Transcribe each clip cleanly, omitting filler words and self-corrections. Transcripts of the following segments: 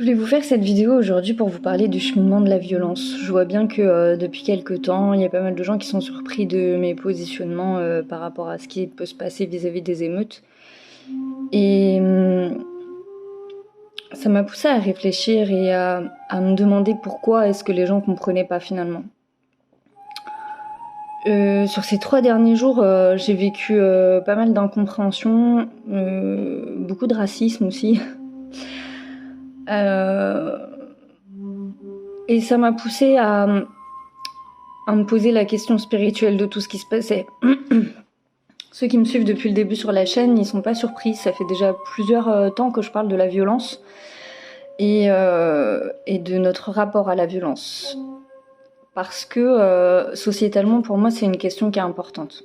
Je voulais vous faire cette vidéo aujourd'hui pour vous parler du cheminement de la violence. Je vois bien que depuis quelques temps, il y a pas mal de gens qui sont surpris de mes positionnements par rapport à ce qui peut se passer vis-à-vis des émeutes. Et ça m'a poussée à réfléchir et à me demander pourquoi est-ce que les gens comprenaient pas finalement. Sur ces 3 derniers jours, j'ai vécu pas mal d'incompréhension, beaucoup de racisme aussi. Et ça m'a poussée à me poser la question spirituelle de tout ce qui se passait. Ceux qui me suivent depuis le début sur la chaîne, ils sont pas surpris. Ça fait déjà plusieurs temps que je parle de la violence et de notre rapport à la violence. Parce que sociétalement, pour moi, c'est une question qui est importante.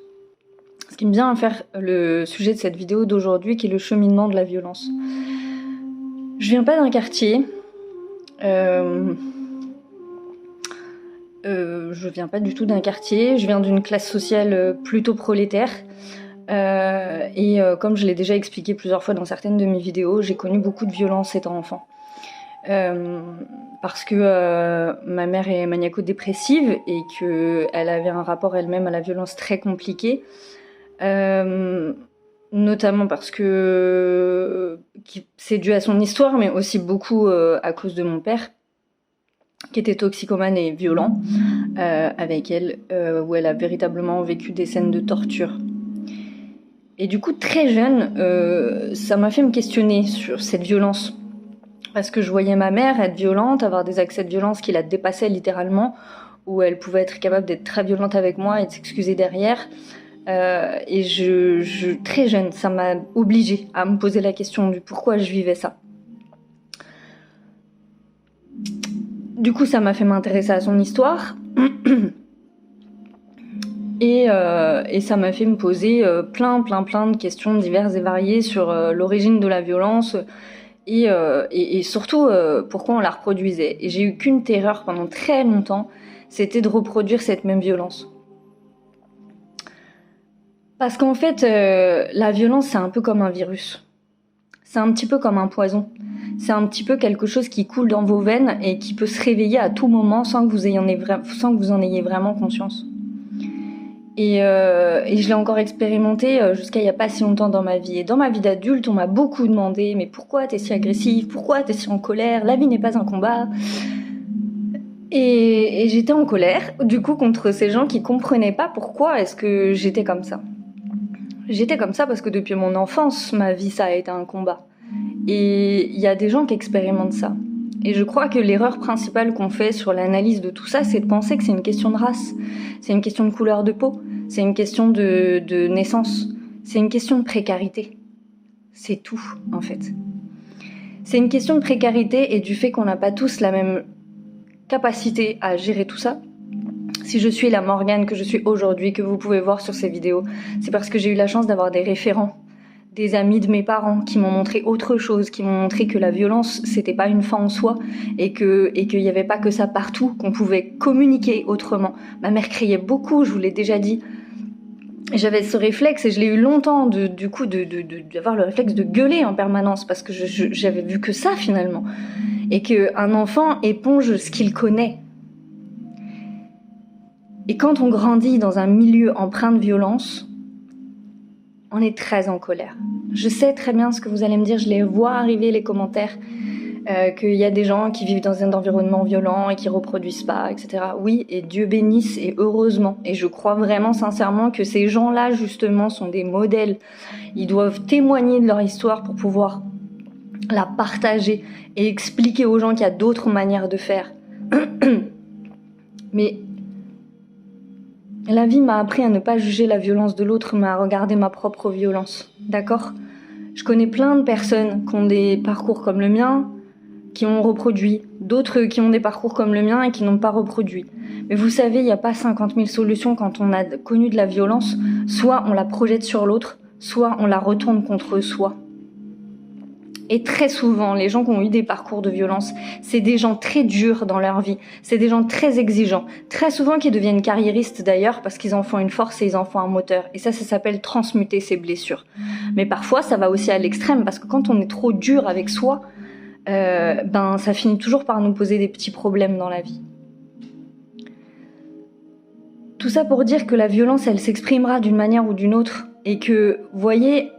Ce qui me vient à faire le sujet de cette vidéo d'aujourd'hui, qui est le cheminement de la violence. Je viens pas d'un quartier. Je viens pas du tout d'un quartier. Je viens d'une classe sociale plutôt prolétaire. Et comme je l'ai déjà expliqué plusieurs fois dans certaines de mes vidéos, j'ai connu beaucoup de violence étant enfant. Parce que ma mère est maniaco-dépressive et qu'elle avait un rapport elle-même à la violence très compliqué. Notamment parce que c'est dû à son histoire, mais aussi beaucoup à cause de mon père, qui était toxicomane et violent avec elle, où elle a véritablement vécu des scènes de torture. Et du coup, très jeune, ça m'a fait me questionner sur cette violence. Parce que je voyais ma mère être violente, avoir des accès de violence qui la dépassaient littéralement, où elle pouvait être capable d'être très violente avec moi et de s'excuser derrière. Et très jeune, ça m'a obligée à me poser la question du pourquoi je vivais ça. Du coup, ça m'a fait m'intéresser à son histoire. Et ça m'a fait me poser plein de questions diverses et variées sur l'origine de la violence et surtout pourquoi on la reproduisait. Et j'ai eu qu'une terreur pendant très longtemps, c'était de reproduire cette même violence. Parce qu'en fait, la violence, c'est un peu comme un virus. C'est un petit peu comme un poison. C'est un petit peu quelque chose qui coule dans vos veines et qui peut se réveiller à tout moment sans que vous en ayez vraiment conscience. Et je l'ai encore expérimenté jusqu'à il n'y a pas si longtemps dans ma vie. Et dans ma vie d'adulte, on m'a beaucoup demandé « Mais pourquoi t'es si agressive ? Pourquoi t'es si en colère ? La vie n'est pas un combat ?» Et j'étais en colère, du coup, contre ces gens qui comprenaient pas pourquoi est-ce que j'étais comme ça. J'étais comme ça parce que depuis mon enfance, ma vie, ça a été un combat. Et il y a des gens qui expérimentent ça. Et je crois que l'erreur principale qu'on fait sur l'analyse de tout ça, c'est de penser que c'est une question de race, c'est une question de couleur de peau, c'est une question de naissance, c'est une question de précarité. C'est tout, en fait. C'est une question de précarité et du fait qu'on n'a pas tous la même capacité à gérer tout ça. Si je suis la Morgane que je suis aujourd'hui, que vous pouvez voir sur ces vidéos, c'est parce que j'ai eu la chance d'avoir des référents, des amis de mes parents qui m'ont montré autre chose, qui m'ont montré que la violence, c'était pas une fin en soi et qu'il y avait pas que ça partout, qu'on pouvait communiquer autrement. Ma mère criait beaucoup, je vous l'ai déjà dit. J'avais ce réflexe et je l'ai eu longtemps d'avoir le réflexe de gueuler en permanence parce que j'avais vu que ça finalement. Et qu'un enfant éponge ce qu'il connaît. Et quand on grandit dans un milieu empreint de violence, on est très en colère. Je sais très bien ce que vous allez me dire, je les vois arriver les commentaires, qu'il y a des gens qui vivent dans un environnement violent et qui reproduisent pas, etc. Oui, et Dieu bénisse et heureusement. Et je crois vraiment sincèrement que ces gens-là, justement, sont des modèles. Ils doivent témoigner de leur histoire pour pouvoir la partager et expliquer aux gens qu'il y a d'autres manières de faire. Mais la vie m'a appris à ne pas juger la violence de l'autre, mais à regarder ma propre violence. D'accord ? Je connais plein de personnes qui ont des parcours comme le mien, qui ont reproduit. D'autres qui ont des parcours comme le mien et qui n'ont pas reproduit. Mais vous savez, il n'y a pas 50 000 solutions quand on a connu de la violence. Soit on la projette sur l'autre, soit on la retourne contre soi. Et très souvent, les gens qui ont eu des parcours de violence, c'est des gens très durs dans leur vie, c'est des gens très exigeants, très souvent qui deviennent carriéristes d'ailleurs parce qu'ils en font une force et ils en font un moteur. Et ça s'appelle transmuter ses blessures. Mais parfois, ça va aussi à l'extrême parce que quand on est trop dur avec soi, ça finit toujours par nous poser des petits problèmes dans la vie. Tout ça pour dire que la violence, elle s'exprimera d'une manière ou d'une autre, et que, vous voyez,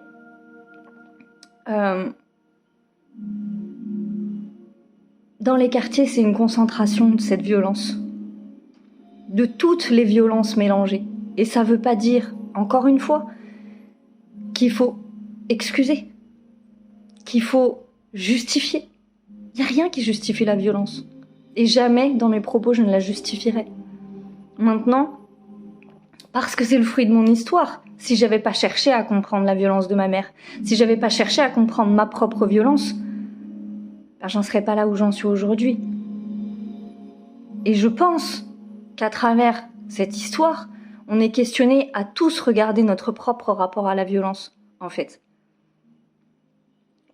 dans les quartiers, c'est une concentration de cette violence, de toutes les violences mélangées. Et ça veut pas dire, encore une fois, qu'il faut excuser, qu'il faut justifier. Il n'y a rien qui justifie la violence. Et jamais dans mes propos je ne la justifierai. Maintenant, parce que c'est le fruit de mon histoire, si j'avais pas cherché à comprendre la violence de ma mère, si j'avais pas cherché à comprendre ma propre violence, j'en serais pas là où j'en suis aujourd'hui. Et je pense qu'à travers cette histoire, on est questionné à tous regarder notre propre rapport à la violence, en fait.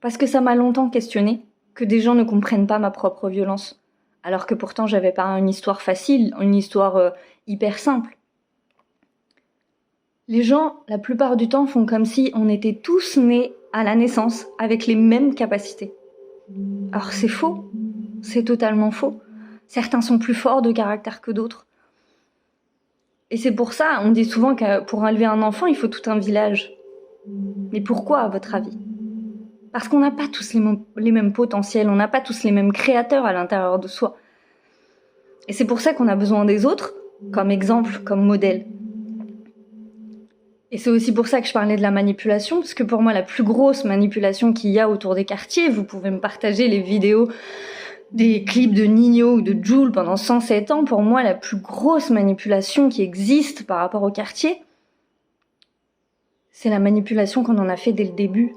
Parce que ça m'a longtemps questionné que des gens ne comprennent pas ma propre violence, alors que pourtant j'avais pas une histoire facile, une histoire hyper simple. Les gens, la plupart du temps, font comme si on était tous nés à la naissance avec les mêmes capacités. Alors c'est faux, c'est totalement faux. Certains sont plus forts de caractère que d'autres. Et c'est pour ça, on dit souvent que pour élever un enfant, il faut tout un village. Mais pourquoi, à votre avis ? Parce qu'on n'a pas tous les mêmes potentiels, on n'a pas tous les mêmes créateurs à l'intérieur de soi. Et c'est pour ça qu'on a besoin des autres, comme exemple, comme modèle. Et c'est aussi pour ça que je parlais de la manipulation, parce que pour moi, la plus grosse manipulation qu'il y a autour des quartiers, vous pouvez me partager les vidéos des clips de Nino ou de Jul pendant 107 ans, pour moi, la plus grosse manipulation qui existe par rapport au quartier, c'est la manipulation qu'on en a fait dès le début.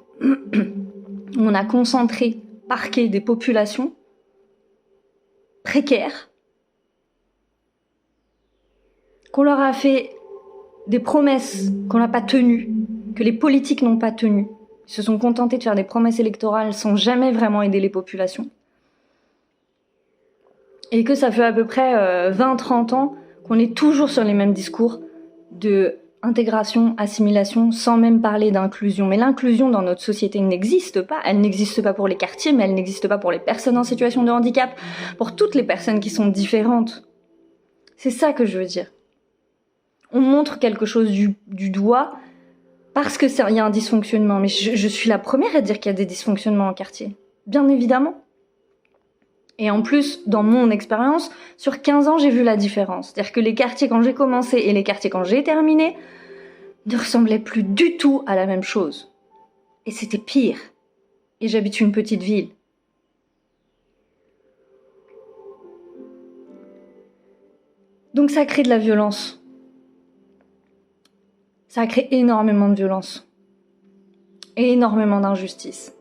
On a concentré, parqué des populations précaires, qu'on leur a fait des promesses qu'on n'a pas tenues, que les politiques n'ont pas tenues. Ils se sont contentés de faire des promesses électorales sans jamais vraiment aider les populations. Et que ça fait à peu près 20-30 ans qu'on est toujours sur les mêmes discours de intégration, assimilation, sans même parler d'inclusion. Mais l'inclusion dans notre société n'existe pas. Elle n'existe pas pour les quartiers, mais elle n'existe pas pour les personnes en situation de handicap, pour toutes les personnes qui sont différentes. C'est ça que je veux dire. On montre quelque chose du doigt parce que y a un dysfonctionnement. Mais je suis la première à dire qu'il y a des dysfonctionnements en quartier. Bien évidemment. Et en plus, dans mon expérience, sur 15 ans, j'ai vu la différence. C'est-à-dire que les quartiers quand j'ai commencé et les quartiers quand j'ai terminé ne ressemblaient plus du tout à la même chose. Et c'était pire. Et j'habite une petite ville. Donc ça crée de la violence. Ça crée énormément de violence. Et énormément d'injustice.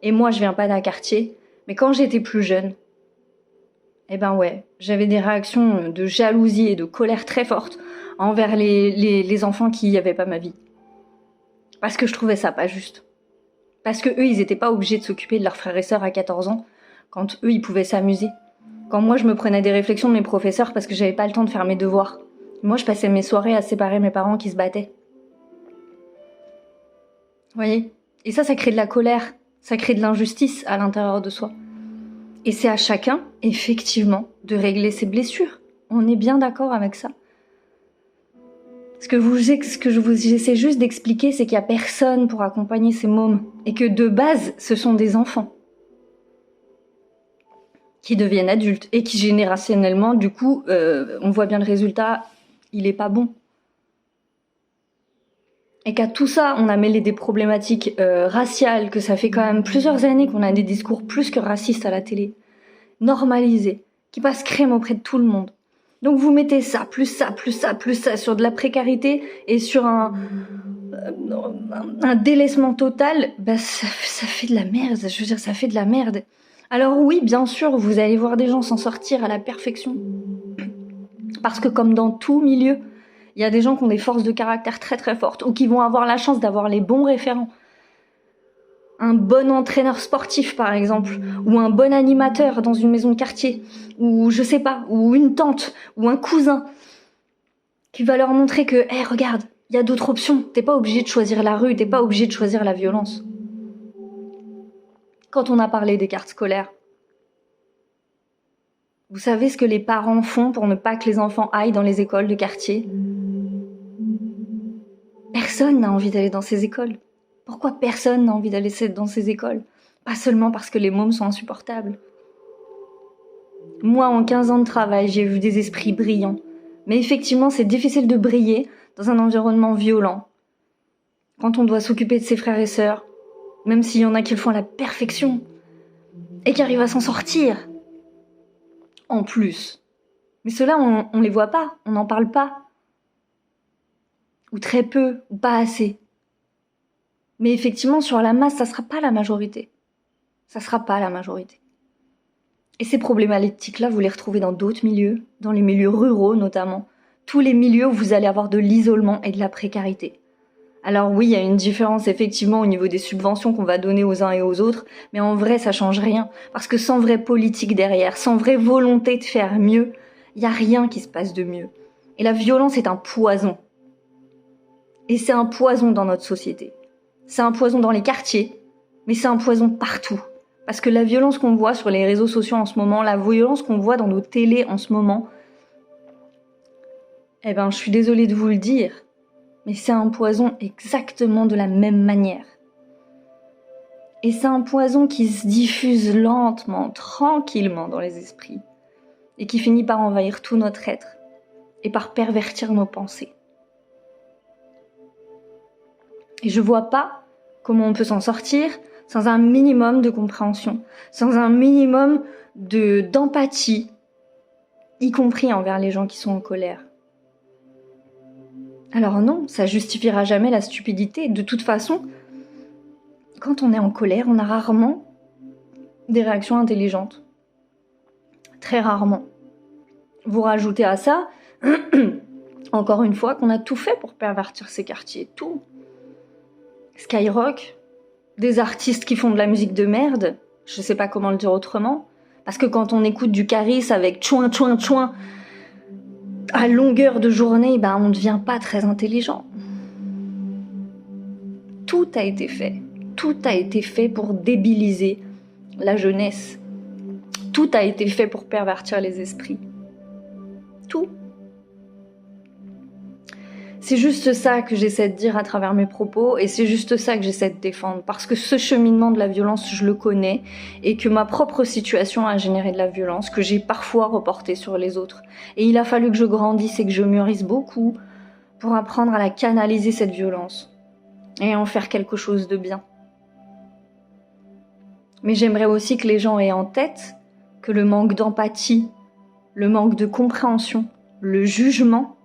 Et moi, je viens pas d'un quartier, mais quand j'étais plus jeune, j'avais des réactions de jalousie et de colère très fortes envers les enfants qui n'avaient pas ma vie. Parce que je trouvais ça pas juste. Parce que eux, ils étaient pas obligés de s'occuper de leurs frères et sœurs à 14 ans, quand eux, ils pouvaient s'amuser. Quand moi, je me prenais des réflexions de mes professeurs parce que j'avais pas le temps de faire mes devoirs. Moi, je passais mes soirées à séparer mes parents qui se battaient. Vous voyez ? Et ça crée de la colère, ça crée de l'injustice à l'intérieur de soi. Et c'est à chacun, effectivement, de régler ses blessures. On est bien d'accord avec ça. Ce que j'essaie juste d'expliquer, c'est qu'il n'y a personne pour accompagner ces mômes. Et que de base, ce sont des enfants. Qui deviennent adultes. Et qui générationnellement, du coup, on voit bien le résultat, il est pas bon. Et qu'à tout ça, on a mêlé des problématiques raciales, que ça fait quand même plusieurs années qu'on a des discours plus que racistes à la télé, normalisés, qui passent crème auprès de tout le monde. Donc vous mettez ça, plus ça, plus ça, plus ça, sur de la précarité et sur un délaissement total, ça fait de la merde, je veux dire, ça fait de la merde. Alors oui, bien sûr, vous allez voir des gens s'en sortir à la perfection. Parce que comme dans tout milieu, il y a des gens qui ont des forces de caractère très très fortes ou qui vont avoir la chance d'avoir les bons référents. Un bon entraîneur sportif par exemple, ou un bon animateur dans une maison de quartier, ou je sais pas, ou une tante, ou un cousin, qui va leur montrer que, regarde, il y a d'autres options, t'es pas obligé de choisir la rue, t'es pas obligé de choisir la violence. Quand on a parlé des cartes scolaires, vous savez ce que les parents font pour ne pas que les enfants aillent dans les écoles de quartier? Personne n'a envie d'aller dans ces écoles. Pourquoi personne n'a envie d'aller dans ces écoles? Pas seulement parce que les mômes sont insupportables. Moi, en 15 ans de travail, j'ai vu des esprits brillants. Mais effectivement, c'est difficile de briller dans un environnement violent. Quand on doit s'occuper de ses frères et sœurs, même s'il y en a qui le font à la perfection, et qui arrivent à s'en sortir. En plus. Mais ceux-là, on les voit pas, on n'en parle pas. Ou très peu, ou pas assez. Mais effectivement, sur la masse, ça sera pas la majorité. Ça sera pas la majorité. Et ces problématiques-là, vous les retrouvez dans d'autres milieux, dans les milieux ruraux notamment. Tous les milieux où vous allez avoir de l'isolement et de la précarité. Alors oui, il y a une différence effectivement au niveau des subventions qu'on va donner aux uns et aux autres, mais en vrai, ça change rien. Parce que sans vraie politique derrière, sans vraie volonté de faire mieux, il n'y a rien qui se passe de mieux. Et la violence est un poison. Et c'est un poison dans notre société. C'est un poison dans les quartiers, mais c'est un poison partout. Parce que la violence qu'on voit sur les réseaux sociaux en ce moment, la violence qu'on voit dans nos télés en ce moment, je suis désolée de vous le dire, mais c'est un poison exactement de la même manière. Et c'est un poison qui se diffuse lentement, tranquillement dans les esprits, et qui finit par envahir tout notre être, et par pervertir nos pensées. Et je vois pas comment on peut s'en sortir sans un minimum de compréhension, sans un minimum d'empathie, y compris envers les gens qui sont en colère. Alors non, ça justifiera jamais la stupidité. De toute façon, quand on est en colère, on a rarement des réactions intelligentes. Très rarement. Vous rajoutez à ça, encore une fois, qu'on a tout fait pour pervertir ces quartiers. Tout. Skyrock, des artistes qui font de la musique de merde, je sais pas comment le dire autrement, parce que quand on écoute du Caris avec chouin chouin chouin à longueur de journée, on ne devient pas très intelligent. Tout a été fait. Tout a été fait pour débiliser la jeunesse. Tout a été fait pour pervertir les esprits. Tout. C'est juste ça que j'essaie de dire à travers mes propos et c'est juste ça que j'essaie de défendre parce que ce cheminement de la violence, je le connais et que ma propre situation a généré de la violence que j'ai parfois reportée sur les autres. Et il a fallu que je grandisse et que je mûrisse beaucoup pour apprendre à la canaliser cette violence et en faire quelque chose de bien. Mais j'aimerais aussi que les gens aient en tête que le manque d'empathie, le manque de compréhension, le jugement,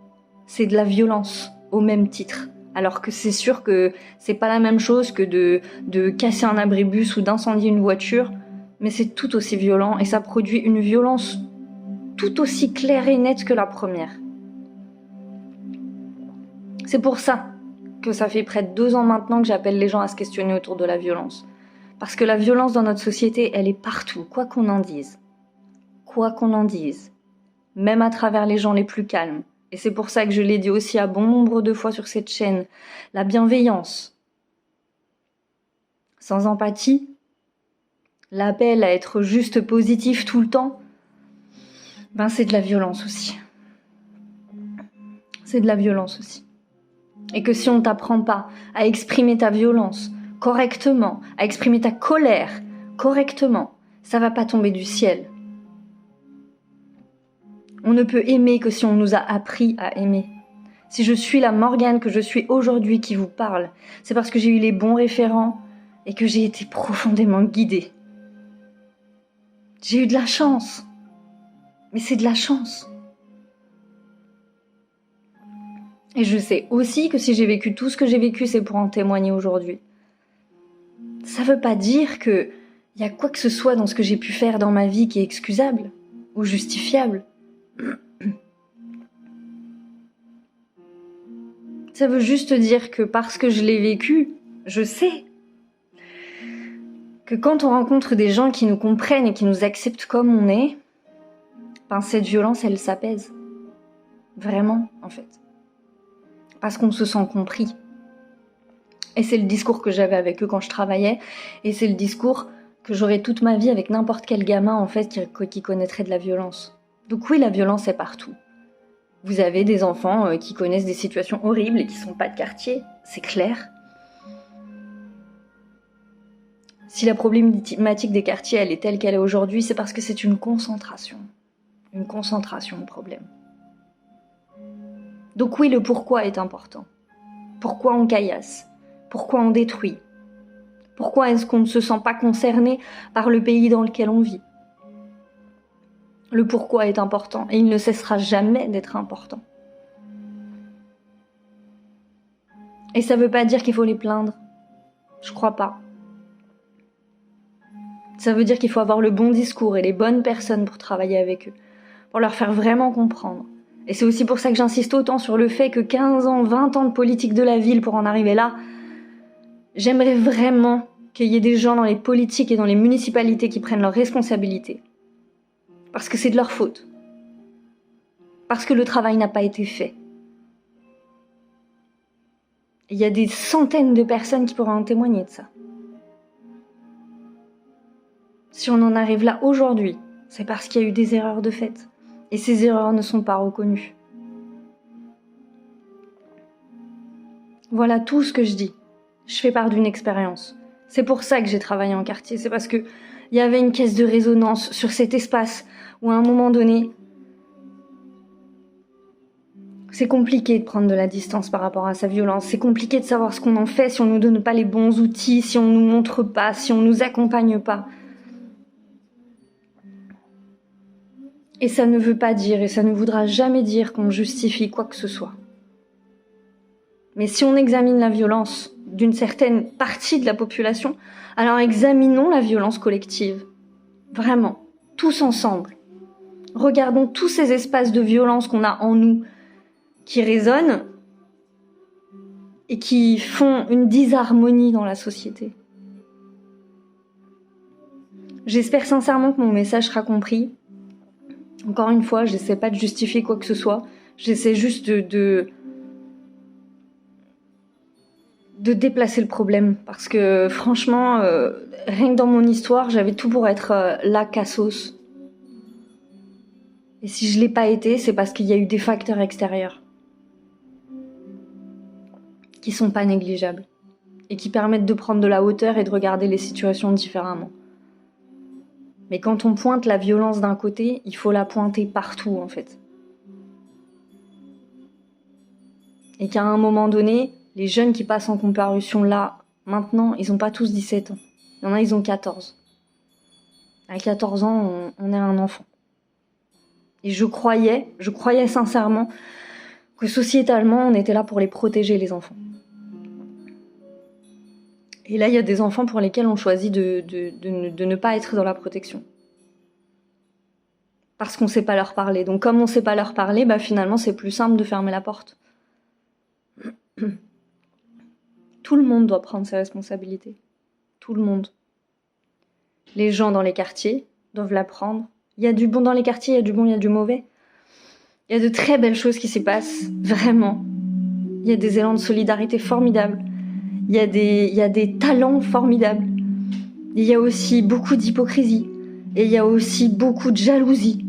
c'est de la violence au même titre. Alors que c'est sûr que c'est pas la même chose que de casser un abribus ou d'incendier une voiture, mais c'est tout aussi violent et ça produit une violence tout aussi claire et nette que la première. C'est pour ça que ça fait près de 2 ans maintenant que j'appelle les gens à se questionner autour de la violence. Parce que la violence dans notre société, elle est partout, quoi qu'on en dise. Quoi qu'on en dise. Même à travers les gens les plus calmes. Et c'est pour ça que je l'ai dit aussi à bon nombre de fois sur cette chaîne. La bienveillance. Sans empathie. L'appel à être juste positif tout le temps. C'est de la violence aussi. C'est de la violence aussi. Et que si on t'apprend pas à exprimer ta violence correctement, à exprimer ta colère correctement, ça va pas tomber du ciel. On ne peut aimer que si on nous a appris à aimer. Si je suis la Morgane que je suis aujourd'hui qui vous parle, c'est parce que j'ai eu les bons référents et que j'ai été profondément guidée. J'ai eu de la chance. Mais c'est de la chance. Et je sais aussi que si j'ai vécu tout ce que j'ai vécu, c'est pour en témoigner aujourd'hui. Ça veut pas dire qu'il y a quoi que ce soit dans ce que j'ai pu faire dans ma vie qui est excusable ou justifiable. Ça veut juste dire que parce que je l'ai vécu, je sais que quand on rencontre des gens qui nous comprennent et qui nous acceptent comme on est, cette violence, elle s'apaise. Vraiment, en fait. Parce qu'on se sent compris. Et c'est le discours que j'avais avec eux quand je travaillais, et c'est le discours que j'aurais toute ma vie avec n'importe quel gamin en fait qui connaîtrait de la violence. Donc oui, la violence est partout. Vous avez des enfants qui connaissent des situations horribles et qui sont pas de quartier, c'est clair. Si la problématique des quartiers elle est telle qu'elle est aujourd'hui, c'est parce que c'est une concentration de problèmes. Donc oui, le pourquoi est important. Pourquoi on caillasse? Pourquoi on détruit? Pourquoi est-ce qu'on ne se sent pas concerné par le pays dans lequel on vit? Le pourquoi est important et il ne cessera jamais d'être important. Et ça veut pas dire qu'il faut les plaindre. Je crois pas. Ça veut dire qu'il faut avoir le bon discours et les bonnes personnes pour travailler avec eux, pour leur faire vraiment comprendre. Et c'est aussi pour ça que j'insiste autant sur le fait que 15 ans, 20 ans de politique de la ville pour en arriver là, j'aimerais vraiment qu'il y ait des gens dans les politiques et dans les municipalités qui prennent leurs responsabilités. Parce que c'est de leur faute. Parce que le travail n'a pas été fait. Il y a des centaines de personnes qui pourraient en témoigner de ça. Si on en arrive là aujourd'hui, c'est parce qu'il y a eu des erreurs de fait. Et ces erreurs ne sont pas reconnues. Voilà tout ce que je dis. Je fais part d'une expérience. C'est pour ça que j'ai travaillé en quartier. C'est parce que il y avait une caisse de résonance sur cet espace où à un moment donné, c'est compliqué de prendre de la distance par rapport à sa violence. C'est compliqué de savoir ce qu'on en fait si on nous donne pas les bons outils, si on nous montre pas, si on nous accompagne pas. Et ça ne veut pas dire, et ça ne voudra jamais dire qu'on justifie quoi que ce soit. Mais si on examine la violence d'une certaine partie de la population, alors examinons la violence collective. Vraiment, tous ensemble. Regardons tous ces espaces de violence qu'on a en nous, qui résonnent et qui font une disharmonie dans la société. J'espère sincèrement que mon message sera compris. Encore une fois, j'essaie pas de justifier quoi que ce soit. J'essaie juste de déplacer le problème. Parce que franchement, rien que dans mon histoire, j'avais tout pour être la cassos. Et si je l'ai pas été, c'est parce qu'il y a eu des facteurs extérieurs qui sont pas négligeables et qui permettent de prendre de la hauteur et de regarder les situations différemment. Mais quand on pointe la violence d'un côté, il faut la pointer partout en fait. Et qu'à un moment donné, les jeunes qui passent en comparution là, maintenant, ils ont pas tous 17 ans. Il y en a, ils ont 14. À 14 ans, on est un enfant. Et je croyais sincèrement que sociétalement, on était là pour les protéger, les enfants. Et là, il y a des enfants pour lesquels on choisit de ne pas être dans la protection. Parce qu'on ne sait pas leur parler. Donc comme on ne sait pas leur parler, finalement, c'est plus simple de fermer la porte. Tout le monde doit prendre ses responsabilités. Tout le monde. Les gens dans les quartiers doivent la prendre. Il y a du bon dans les quartiers, il y a du bon, il y a du mauvais. Il y a de très belles choses qui s'y passent, vraiment. Il y a des élans de solidarité formidables. Il y a des talents formidables. Il y a aussi beaucoup d'hypocrisie. Et il y a aussi beaucoup de jalousie.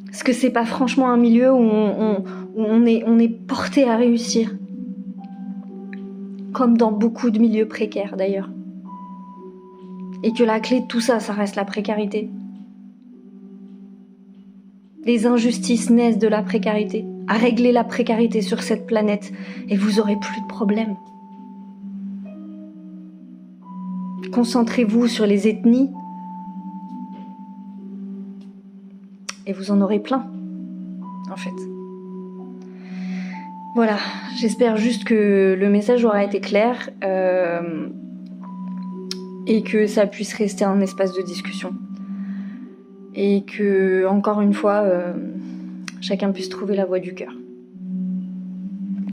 Parce que c'est pas franchement un milieu où on est porté à réussir. Comme dans beaucoup de milieux précaires d'ailleurs. Et que la clé de tout ça, ça reste la précarité. Les injustices naissent de la précarité. À régler la précarité sur cette planète et vous aurez plus de problèmes. Concentrez-vous sur les ethnies et vous en aurez plein, en fait. Voilà, j'espère juste que le message aura été clair et que ça puisse rester un espace de discussion. Et que, encore une fois, chacun puisse trouver la voie du cœur.